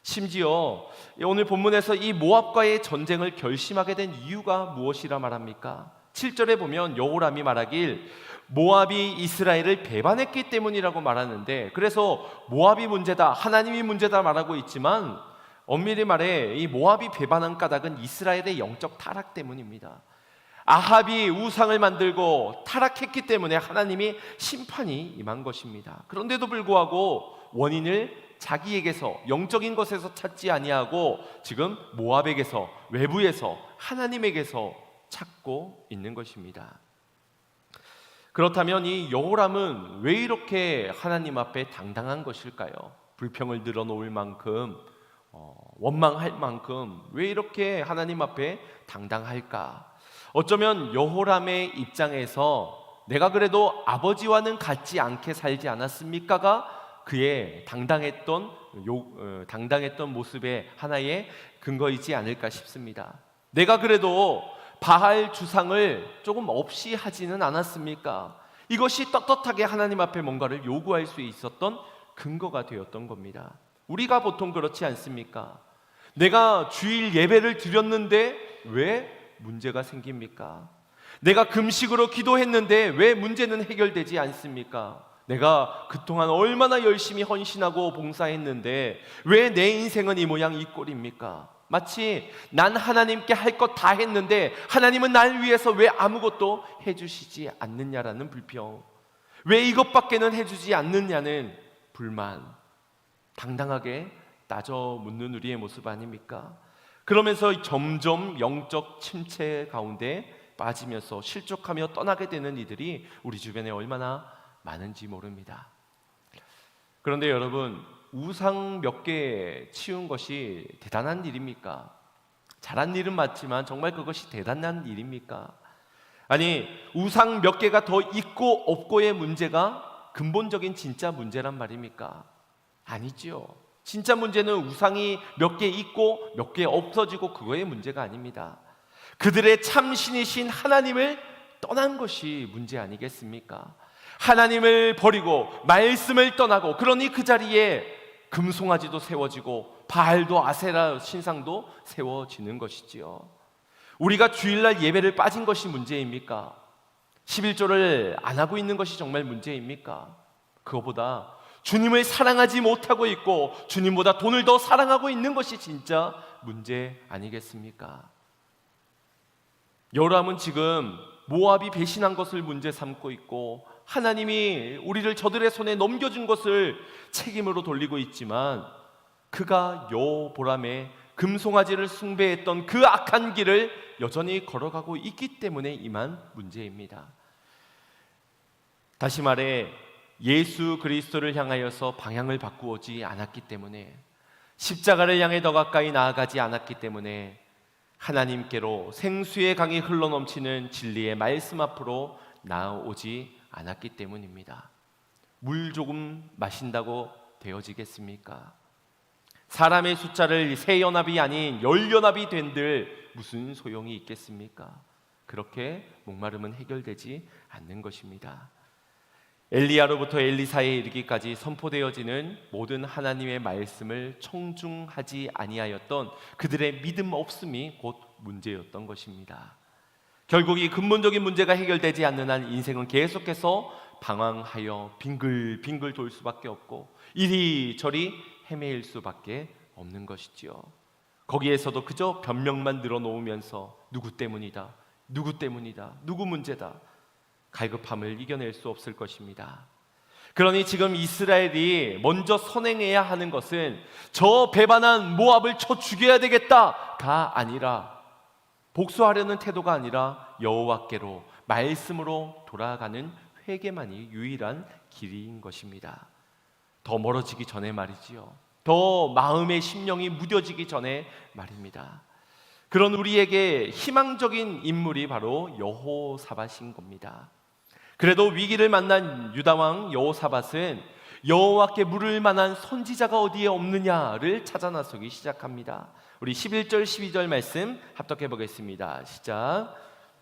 심지어 오늘 본문에서 이 모압과의 전쟁을 결심하게 된 이유가 무엇이라 말합니까? 7절에 보면 여호람이 말하길 모압이 이스라엘을 배반했기 때문이라고 말하는데, 그래서 모압이 문제다, 하나님이 문제다 말하고 있지만 엄밀히 말해 이 모압이 배반한 까닭은 이스라엘의 영적 타락 때문입니다. 아합이 우상을 만들고 타락했기 때문에 하나님이 심판이 임한 것입니다. 그런데도 불구하고 원인을 자기에게서, 영적인 것에서 찾지 아니하고 지금 모압에게서, 외부에서, 하나님에게서 찾고 있는 것입니다. 그렇다면 이 여호람은 왜 이렇게 하나님 앞에 당당한 것일까요? 불평을 늘어놓을 만큼 원망할 만큼 왜 이렇게 하나님 앞에 당당할까? 어쩌면 여호람의 입장에서 내가 그래도 아버지와는 같지 않게 살지 않았습니까가 그의 당당했던 모습의 하나의 근거이지 않을까 싶습니다. 내가 그래도 바알 주상을 조금 없이 하지는 않았습니까? 이것이 떳떳하게 하나님 앞에 뭔가를 요구할 수 있었던 근거가 되었던 겁니다. 우리가 보통 그렇지 않습니까? 내가 주일 예배를 드렸는데 왜 문제가 생깁니까? 내가 금식으로 기도했는데 왜 문제는 해결되지 않습니까? 내가 그동안 얼마나 열심히 헌신하고 봉사했는데 왜 내 인생은 이 모양 이 꼴입니까? 마치 난 하나님께 할 것 다 했는데 하나님은 날 위해서 왜 아무것도 해주시지 않느냐라는 불평, 왜 이것밖에는 해주지 않느냐는 불만, 당당하게 따져 묻는 우리의 모습 아닙니까? 그러면서 점점 영적 침체 가운데 빠지면서 실족하며 떠나게 되는 이들이 우리 주변에 얼마나 많은지 모릅니다. 그런데 여러분, 우상 몇 개 치운 것이 대단한 일입니까? 잘한 일은 맞지만 정말 그것이 대단한 일입니까? 아니, 우상 몇 개가 더 있고 없고의 문제가 근본적인 진짜 문제란 말입니까? 아니지요. 진짜 문제는 우상이 몇 개 있고 몇 개 없어지고 그거의 문제가 아닙니다. 그들의 참신이신 하나님을 떠난 것이 문제 아니겠습니까? 하나님을 버리고 말씀을 떠나고, 그러니 그 자리에 금송아지도 세워지고 바알도 아세라 신상도 세워지는 것이지요. 우리가 주일날 예배를 빠진 것이 문제입니까? 11조를 안 하고 있는 것이 정말 문제입니까? 그거보다 주님을 사랑하지 못하고 있고 주님보다 돈을 더 사랑하고 있는 것이 진짜 문제 아니겠습니까? 여호람은 지금 모압이 배신한 것을 문제 삼고 있고 하나님이 우리를 저들의 손에 넘겨준 것을 책임으로 돌리고 있지만, 그가 여호보람의 금송아지를 숭배했던 그 악한 길을 여전히 걸어가고 있기 때문에 임한 문제입니다. 다시 말해 예수 그리스도를 향하여서 방향을 바꾸지 않았기 때문에, 십자가를 향해 더 가까이 나아가지 않았기 때문에 하나님께로 생수의 강이 흘러넘치는 진리의 말씀 앞으로 나아오지 않았기 때문입니다. 물 조금 마신다고 되어지겠습니까? 사람의 숫자를 세 연합이 아닌 열 연합이 된들 무슨 소용이 있겠습니까? 그렇게 목마름은 해결되지 않는 것입니다. 엘리야로부터 엘리사에 이르기까지 선포되어지는 모든 하나님의 말씀을 청중하지 아니하였던 그들의 믿음 없음이 곧 문제였던 것입니다. 결국 이 근본적인 문제가 해결되지 않는 한 인생은 계속해서 방황하여 빙글빙글 돌 수밖에 없고 이리저리 헤매일 수밖에 없는 것이지요. 거기에서도 그저 변명만 늘어놓으면서 누구 때문이다, 누구 때문이다, 누구 문제다, 갈급함을 이겨낼 수 없을 것입니다. 그러니 지금 이스라엘이 먼저 선행해야 하는 것은 저 배반한 모압을 쳐 죽여야 되겠다가 아니라, 복수하려는 태도가 아니라 여호와께로 말씀으로 돌아가는 회개만이 유일한 길인 것입니다. 더 멀어지기 전에 말이지요. 더 마음의 심령이 무뎌지기 전에 말입니다. 그런 우리에게 희망적인 인물이 바로 여호사밧인 겁니다. 그래도 위기를 만난 유다왕 여호사밧은 여호와께 물을 만한 선지자가 어디에 없느냐를 찾아 나서기 시작합니다. 우리 11절 12절 말씀 합독해 보겠습니다. 시작.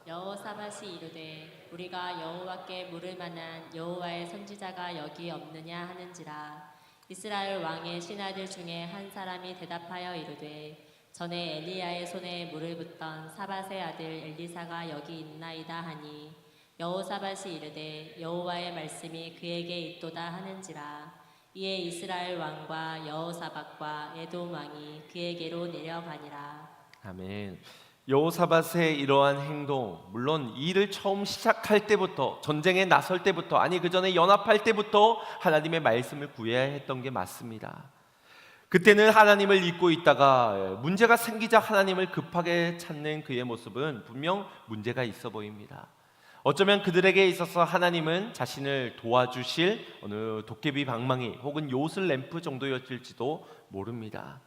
여호사밧이 이르되 우리가 여호와께 물을 만한 여호와의 선지자가 여기 없느냐 하는지라. 이스라엘 왕의 신하들 중에 한 사람이 대답하여 이르되 전에 엘리야의 손에 물을 붓던 사밧의 아들 엘리사가 여기 있나이다 하니, 여호사밧이 이르되 여호와의 말씀이 그에게 있도다 하는지라. 이에 이스라엘 왕과 여호사밧과 에돔 왕이 그에게로 내려가니라. 아멘. 여호사밧의 이러한 행동, 물론 이 일을 처음 시작할 때부터, 전쟁에 나설 때부터, 아니 그 전에 연합할 때부터 하나님의 말씀을 구해야 했던 게 맞습니다. 그때는 하나님을 잊고 있다가 문제가 생기자 하나님을 급하게 찾는 그의 모습은 분명 문제가 있어 보입니다. 어쩌면 그들에게 있어서 하나님은 자신을 도와주실 어느 도깨비 방망이 혹은 요술 램프 정도였을지도 모릅니다.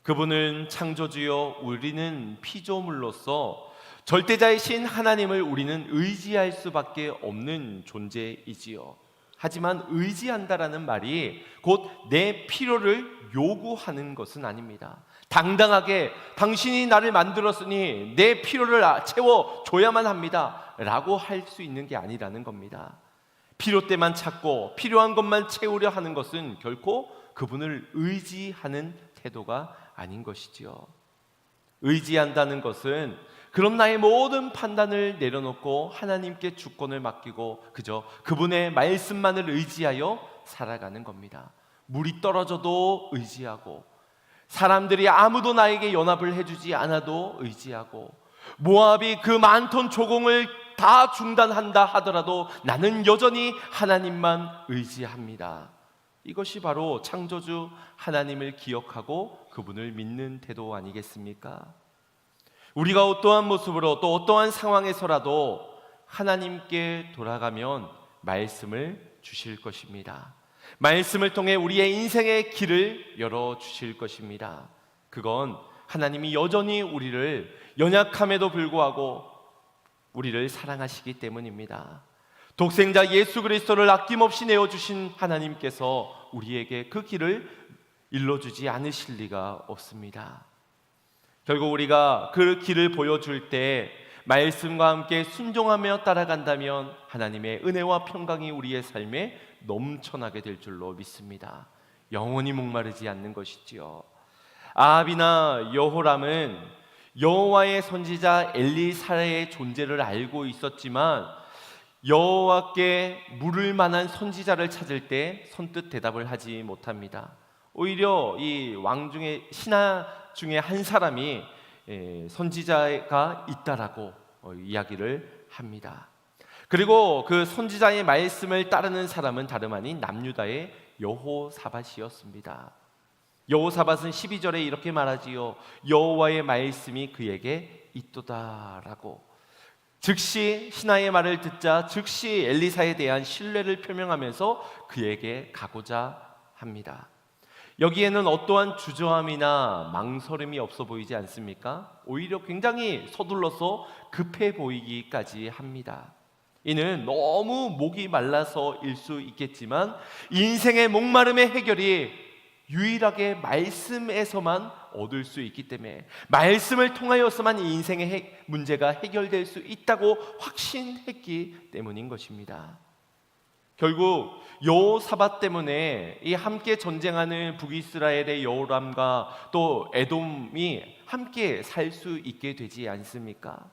그분은 창조주요, 우리는 피조물로서 절대자이신 하나님을 우리는 의지할 수밖에 없는 존재이지요. 하지만 의지한다라는 말이 곧 내 필요를 요구하는 것은 아닙니다. 당당하게 당신이 나를 만들었으니 내 필요를 채워줘야만 합니다 라고 할 수 있는 게 아니라는 겁니다. 필요 때만 찾고 필요한 것만 채우려 하는 것은 결코 그분을 의지하는 태도가 아닌 것이지요. 의지한다는 것은 그런 나의 모든 판단을 내려놓고 하나님께 주권을 맡기고 그저 그분의 말씀만을 의지하여 살아가는 겁니다. 물이 떨어져도 의지하고, 사람들이 아무도 나에게 연합을 해주지 않아도 의지하고, 모압이 그 많던 조공을 다 중단한다 하더라도 나는 여전히 하나님만 의지합니다. 이것이 바로 창조주 하나님을 기억하고 그분을 믿는 태도 아니겠습니까? 우리가 어떠한 모습으로 또 어떠한 상황에서라도 하나님께 돌아가면 말씀을 주실 것입니다. 말씀을 통해 우리의 인생의 길을 열어주실 것입니다. 그건 하나님이 여전히 우리를 연약함에도 불구하고 우리를 사랑하시기 때문입니다. 독생자 예수 그리스도를 아낌없이 내어주신 하나님께서 우리에게 그 길을 일러주지 않으실 리가 없습니다. 결국 우리가 그 길을 보여줄 때 말씀과 함께 순종하며 따라간다면 하나님의 은혜와 평강이 우리의 삶에 넘쳐나게 될 줄로 믿습니다. 영원히 목마르지 않는 것이지요. 아합이나 여호람은 여호와의 선지자 엘리사의 존재를 알고 있었지만 여호와께 물을 만한 선지자를 찾을 때 선뜻 대답을 하지 못합니다. 오히려 이 왕 중에 신하 중에 한 사람이 선지자가 있다라고 이야기를 합니다. 그리고 그 선지자의 말씀을 따르는 사람은 다름 아닌 남유다의 여호사밧이었습니다. 여호사밧은 12절에 이렇게 말하지요. 여호와의 말씀이 그에게 있도다라고. 즉시 신하의 말을 듣자 즉시 엘리사에 대한 신뢰를 표명하면서 그에게 가고자 합니다. 여기에는 어떠한 주저함이나 망설임이 없어 보이지 않습니까? 오히려 굉장히 서둘러서 급해 보이기까지 합니다. 이는 너무 목이 말라서일 수 있겠지만 인생의 목마름의 해결이 유일하게 말씀에서만 얻을 수 있기 때문에 말씀을 통하여서만 이 인생의 문제가 해결될 수 있다고 확신했기 때문인 것입니다. 결국 여호사밧 때문에 이 함께 전쟁하는 북이스라엘의 여호람과 또 에돔이 함께 살 수 있게 되지 않습니까?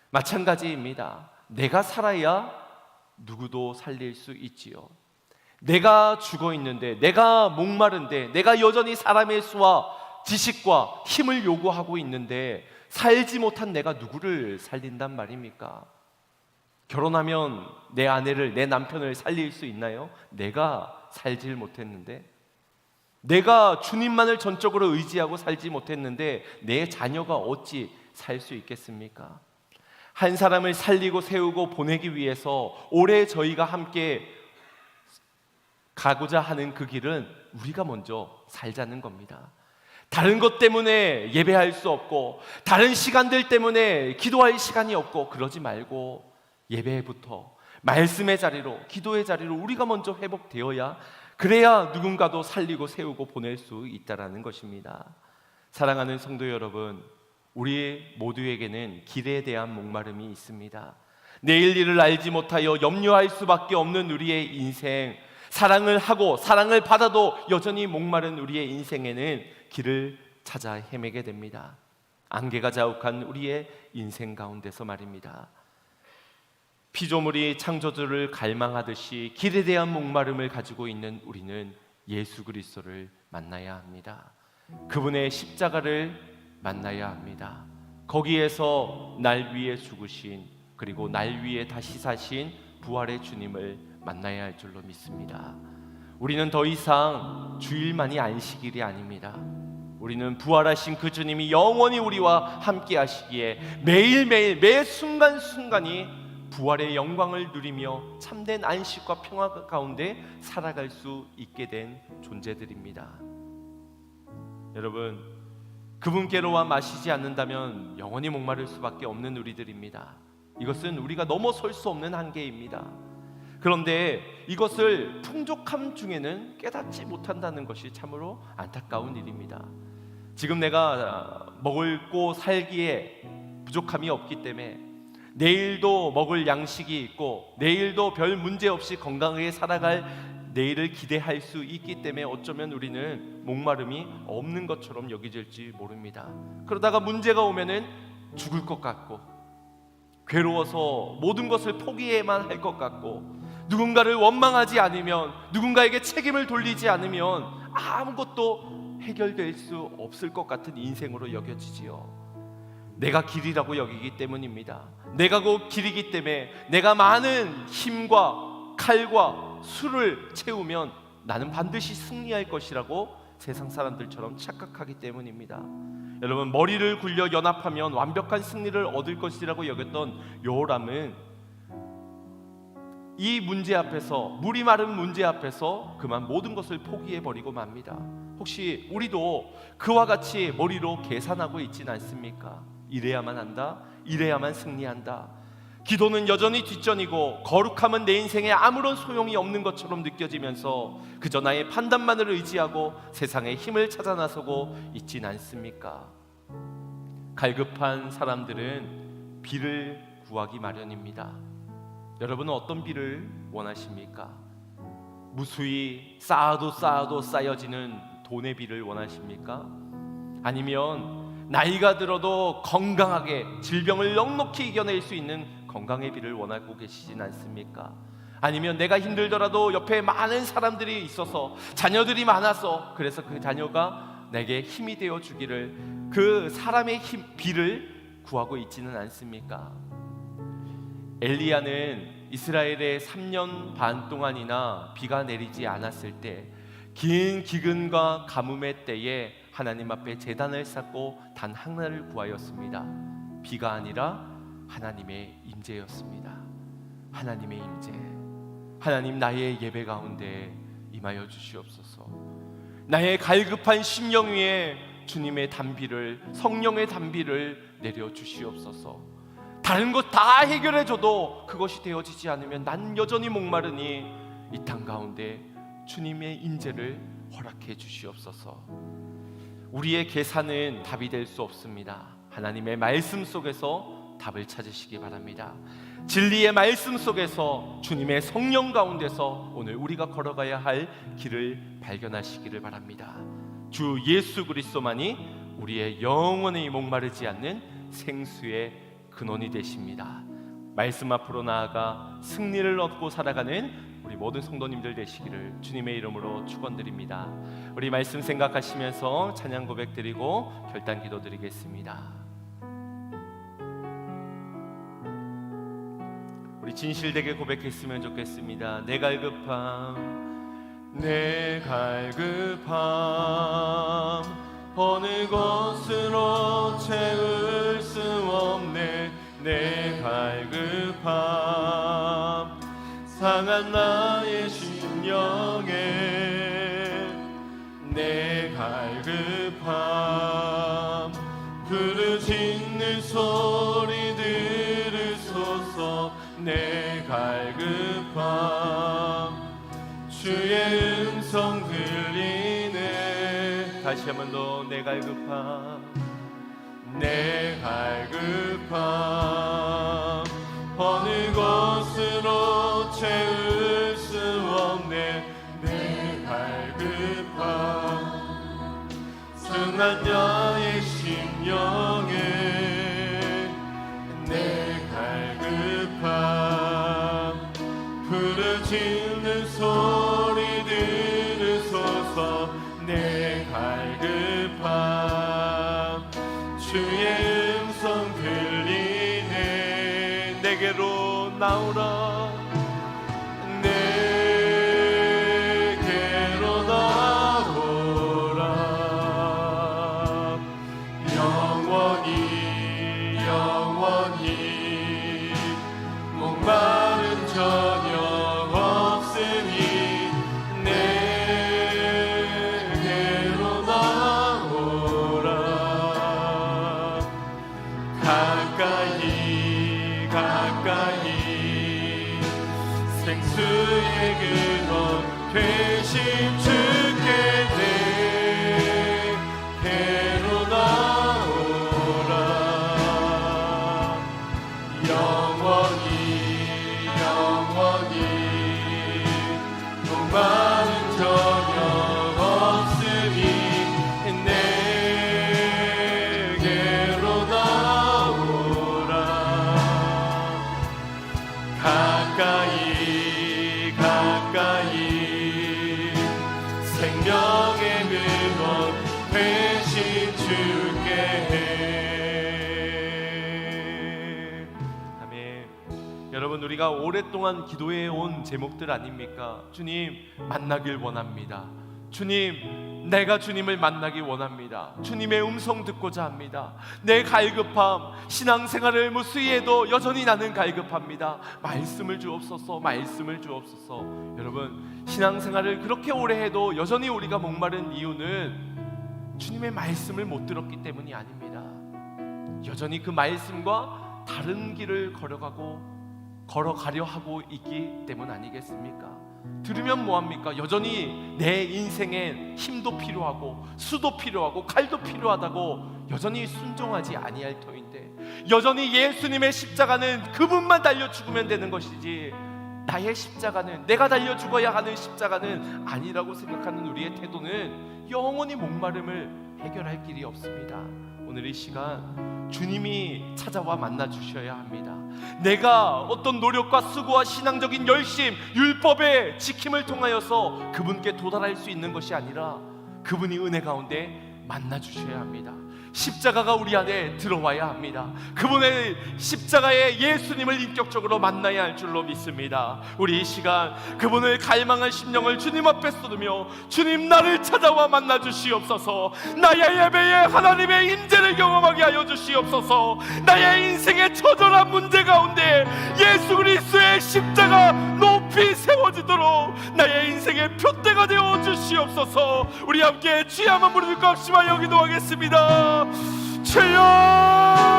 마찬가지입니다. 내가 살아야 누구도 살릴 수 있지요. 내가 죽어 있는데, 내가 목마른데, 내가 여전히 사람의 수와 지식과 힘을 요구하고 있는데 살지 못한 내가 누구를 살린단 말입니까? 결혼하면 내 아내를, 내 남편을 살릴 수 있나요? 내가 살질 못했는데, 내가 주님만을 전적으로 의지하고 살지 못했는데 내 자녀가 어찌 살 수 있겠습니까? 한 사람을 살리고 세우고 보내기 위해서 올해 저희가 함께 가고자 하는 그 길은 우리가 먼저 살자는 겁니다. 다른 것 때문에 예배할 수 없고 다른 시간들 때문에 기도할 시간이 없고 그러지 말고 예배부터 말씀의 자리로, 기도의 자리로 우리가 먼저 회복되어야, 그래야 누군가도 살리고 세우고 보낼 수 있다라는 것입니다. 사랑하는 성도 여러분, 우리 모두에게는 길에 대한 목마름이 있습니다. 내일 일을 알지 못하여 염려할 수밖에 없는 우리의 인생, 사랑을 하고 사랑을 받아도 여전히 목마른 우리의 인생에는 길을 찾아 헤매게 됩니다. 안개가 자욱한 우리의 인생 가운데서 말입니다. 피조물이 창조주를 갈망하듯이 길에 대한 목마름을 가지고 있는 우리는 예수 그리스도를 만나야 합니다. 그분의 십자가를 만나야 합니다. 거기에서 날 위해 죽으신, 그리고 날 위해 다시 사신 부활의 주님을 만나야 할 줄로 믿습니다. 우리는 더 이상 주일만이 안식일이 아닙니다. 우리는 부활하신 그 주님이 영원히 우리와 함께 하시기에 매일매일 매 순간순간이 부활의 영광을 누리며 참된 안식과 평화 가운데 살아갈 수 있게 된 존재들입니다. 여러분, 그분께로와 마시지 않는다면 영원히 목마를 수밖에 없는 우리들입니다. 이것은 우리가 넘어설 수 없는 한계입니다. 그런데 이것을 풍족함 중에는 깨닫지 못한다는 것이 참으로 안타까운 일입니다. 지금 내가 먹고 살기에 부족함이 없기 때문에 내일도 먹을 양식이 있고 내일도 별 문제 없이 건강하게 살아갈 내일을 기대할 수 있기 때문에 어쩌면 우리는 목마름이 없는 것처럼 여겨질지 모릅니다. 그러다가 문제가 오면은 죽을 것 같고 괴로워서 모든 것을 포기해야만 할 것 같고 누군가를 원망하지 않으면, 누군가에게 책임을 돌리지 않으면 아무것도 해결될 수 없을 것 같은 인생으로 여겨지지요. 내가 길이라고 여기기 때문입니다. 내가 그 길이기 때문에 내가 많은 힘과 칼과 술을 채우면 나는 반드시 승리할 것이라고 세상 사람들처럼 착각하기 때문입니다. 여러분, 머리를 굴려 연합하면 완벽한 승리를 얻을 것이라고 여겼던 요람은 이 문제 앞에서, 물이 마른 문제 앞에서 그만 모든 것을 포기해버리고 맙니다. 혹시 우리도 그와 같이 머리로 계산하고 있진 않습니까? 이래야만 한다, 이래야만 승리한다. 기도는 여전히 뒷전이고 거룩함은 내 인생에 아무런 소용이 없는 것처럼 느껴지면서 그저 나의 판단만을 의지하고 세상의 힘을 찾아 나서고 있진 않습니까? 갈급한 사람들은 비를 구하기 마련입니다. 여러분은 어떤 비를 원하십니까? 무수히 쌓아도 쌓여지는 돈의 비를 원하십니까? 아니면 나이가 들어도 건강하게 질병을 넉넉히 이겨낼 수 있는 건강의 비를 원하고 계시진 않습니까? 아니면 내가 힘들더라도 옆에 많은 사람들이 있어서, 자녀들이 많아서, 그래서 그 자녀가 내게 힘이 되어 주기를, 그 사람의 비를 구하고 있지는 않습니까? 엘리야는 이스라엘에 3년 반 동안이나 비가 내리지 않았을 때 긴 기근과 가뭄의 때에 하나님 앞에 제단을 쌓고 단 하나를 구하였습니다. 비가 아니라 하나님의 임재였습니다. 하나님의 임재. 하나님, 나의 예배 가운데 임하여 주시옵소서. 나의 갈급한 심령 위에 주님의 단비를, 성령의 단비를 내려 주시옵소서. 다른 것 다 해결해줘도 그것이 되어지지 않으면 난 여전히 목마르니 이 땅 가운데 주님의 임재를 허락해 주시옵소서. 우리의 계산은 답이 될 수 없습니다. 하나님의 말씀 속에서 답을 찾으시기 바랍니다. 진리의 말씀 속에서 주님의 성령 가운데서 오늘 우리가 걸어가야 할 길을 발견하시기를 바랍니다. 주 예수 그리스도만이 우리의 영원히 목마르지 않는 생수의 근원이 되십니다. 말씀 앞으로 나아가 승리를 얻고 살아가는 우리 모든 성도님들 되시기를 주님의 이름으로 축원드립니다. 우리 말씀 생각하시면서 찬양 고백 드리고 결단 기도 드리겠습니다. 우리 진실되게 고백했으면 좋겠습니다. 내 갈급함, 내 갈급함, 어느 것으로 채울 수 없네. 내 갈급함, 상한 나의 심령에 내 갈급함, 부르짖는 소리 들으소서. 내 갈급함, 주의 음성 들리네. 다시 한 번 더. 내 갈급함, 내 갈급함, 어느 것으로 채울 수 없네. 내 갈급함, 승한 자의 심령에 내 갈급함, 부르짖는 소리 들으소서. 내 갈급함, 주의 음성 들리네. 내게로 나오라. 내게로 나오라. 가까이 생수의 근원 되신 주께 내게로 나오라. 영원히 영원히 목마른 저녁 없으니 내게로 나오라. 가까이 가까이 생명의 근원 되신 주께. 아멘. 여러분, 우리가 오랫동안 기도해 온 제목들 아닙니까? 주님 만나길 원합니다. 주님, 내가 주님을 만나기 원합니다. 주님의 음성 듣고자 합니다. 내 갈급함, 신앙생활을 무수히 해도 여전히 나는 갈급합니다. 말씀을 주옵소서, 말씀을 주옵소서. 여러분, 신앙생활을 그렇게 오래 해도 여전히 우리가 목마른 이유는 주님의 말씀을 못 들었기 때문이 아닙니다. 여전히 그 말씀과 다른 길을 걸어가려 하고 있기 때문 아니겠습니까? 들으면 뭐합니까? 여전히 내 인생엔 힘도 필요하고 수도 필요하고 칼도 필요하다고 여전히 순종하지 아니할 터인데, 여전히 예수님의 십자가는 그분만 달려 죽으면 되는 것이지 나의 십자가는, 내가 달려 죽어야 하는 십자가는 아니라고 생각하는 우리의 태도는 영원히 목마름을 해결할 길이 없습니다. 오늘 이 시간 주님이 찾아와 만나 주셔야 합니다. 내가 어떤 노력과 수고와 신앙적인 열심, 율법의 지킴을 통하여서 그분께 도달할 수 있는 것이 아니라 그분이 은혜 가운데 만나 주셔야 합니다. 십자가가 우리 안에 들어와야 합니다. 그분의 십자가의 예수님을 인격적으로 만나야 할 줄로 믿습니다. 우리 이 시간 그분을 갈망할 심령을 주님 앞에 쏟으며, 주님 나를 찾아와 만나 주시옵소서. 나의 예배에 하나님의 인재를 경험하게 하여 주시옵소서. 나의 인생의 처절한 문제 가운데 예수 그리스도의 십자가 높이 세워지도록 나의 인생의 표대가 되어 주시옵소서. 우리 함께 주여 한번 부르짖고 합심하여 기도하겠습니다. 주여,